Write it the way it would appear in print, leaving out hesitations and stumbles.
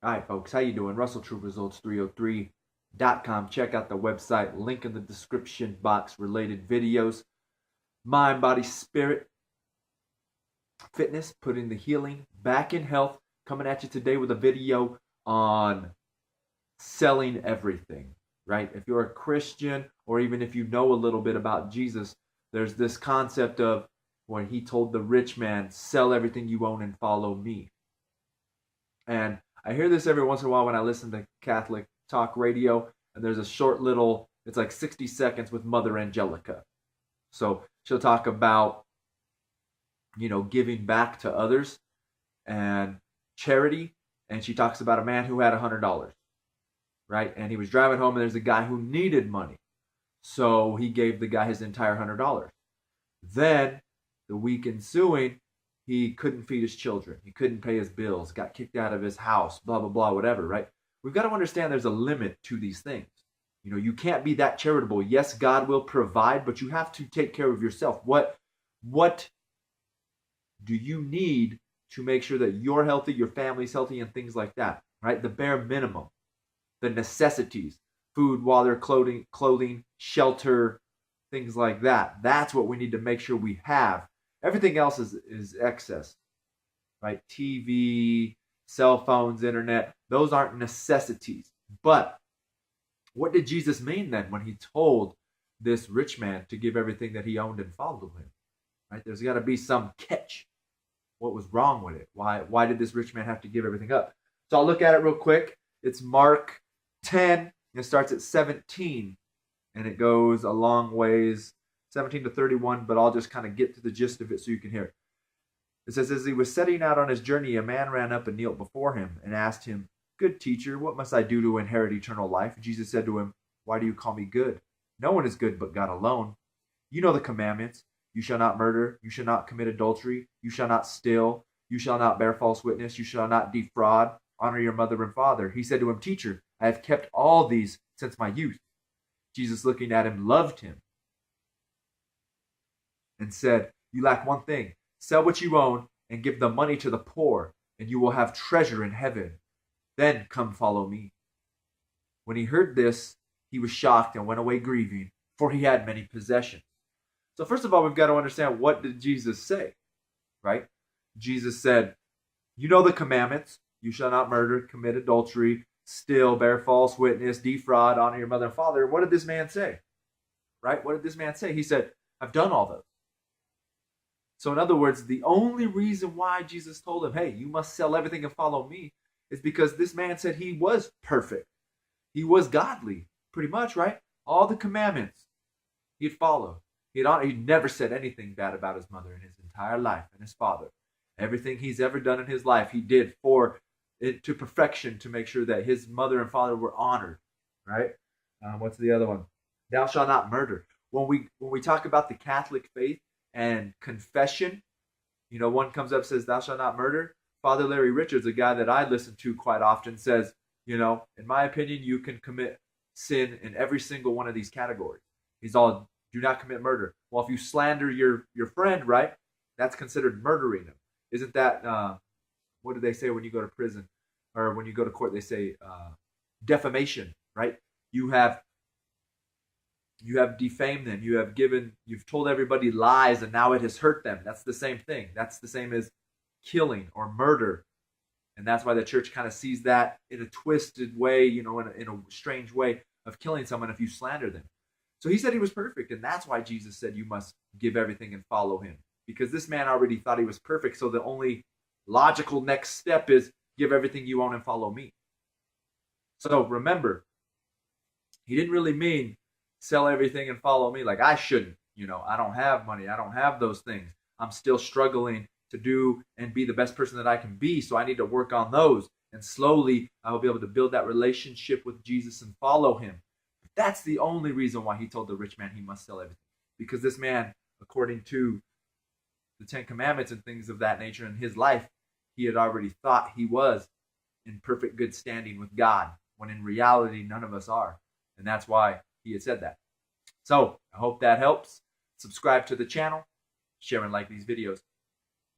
All right, folks, how you doing? RussellTrueResults303.com. Check out the website, link in the description box, related videos. Mind, body, spirit, fitness, putting the healing back in health. Coming at you today with a video on selling everything, right? If you're a Christian, or even if you know a little bit about Jesus, there's this concept of when he told the rich man, sell everything you own and follow me. And I hear this every once in a while when I listen to Catholic talk radio, and there's a short little, it's like 60 seconds with Mother Angelica. So she'll talk about, giving back to others and charity. And she talks about a man who had $100, right? And he was driving home, and there's a guy who needed money. So he gave the guy his entire $100. Then the week ensuing, he couldn't feed his children. He couldn't pay his bills, got kicked out of his house, blah, blah, blah, whatever, right? We've got to understand there's a limit to these things. You can't be that charitable. Yes, God will provide, but you have to take care of yourself. What do you need to make sure that you're healthy, your family's healthy, and things like that, right? The bare minimum, the necessities, food, water, clothing, shelter, things like that. That's what we need to make sure we have. Everything else is excess, right? TV, cell phones, internet, those aren't necessities. But what did Jesus mean then when he told this rich man to give everything that he owned and follow him? Right? There's got to be some catch. What was wrong with it? Why did this rich man have to give everything up? So I'll look at it real quick. It's Mark 10. It starts at 17, and it goes a long ways, 17 to 31, but I'll just kind of get to the gist of it so you can hear it. It says, as he was setting out on his journey, a man ran up and kneeled before him and asked him, good teacher, what must I do to inherit eternal life? And Jesus said to him, why do you call me good? No one is good but God alone. You know the commandments. You shall not murder. You shall not commit adultery. You shall not steal. You shall not bear false witness. You shall not defraud. Honor your mother and father. He said to him, teacher, I have kept all these since my youth. Jesus, looking at him, loved him and said, you lack one thing. Sell what you own and give the money to the poor, and you will have treasure in heaven. Then come follow me. When he heard this, he was shocked and went away grieving, for he had many possessions. So first of all, we've got to understand, what did Jesus say, right? Jesus said, you know the commandments. You shall not murder, commit adultery, steal, bear false witness, defraud, honor your mother and father. What did this man say, right? What did this man say? He said, I've done all those. So in other words, the only reason why Jesus told him, hey, you must sell everything and follow me, is because this man said he was perfect. He was godly, pretty much, right? All the commandments he'd followed. He'd never said anything bad about his mother in his entire life, and his father. Everything he's ever done in his life, he did for it to perfection, to make sure that his mother and father were honored, right? What's the other one? Thou shalt not murder. When we talk about the Catholic faith and confession, one comes up and says, thou shalt not murder. Father Larry Richards, a guy that I listen to quite often, says, in my opinion, you can commit sin in every single one of these categories. He's all, do not commit murder. Well, if you slander your friend, right, that's considered murdering him. Isn't that, what do they say when you go to prison? Or when you go to court, they say defamation, right? You have defamed them. You've told everybody lies, and now it has hurt them. That's the same thing. That's the same as killing or murder. And that's why the church kind of sees that in a twisted way, in a strange way of killing someone if you slander them. So he said he was perfect, and that's why Jesus said you must give everything and follow him. Because this man already thought he was perfect, so the only logical next step is give everything you own and follow me. So remember, he didn't really mean sell everything and follow me like I shouldn't. I don't have money. I don't have those things. I'm still struggling to do and be the best person that I can be, so I need to work on those. And slowly, I will be able to build that relationship with Jesus and follow him. But that's the only reason why he told the rich man he must sell everything. Because this man, according to the Ten Commandments and things of that nature in his life, he had already thought he was in perfect good standing with God, when in reality, none of us are. And that's why he had said that. So I hope that helps. Subscribe to the channel, share and like these videos.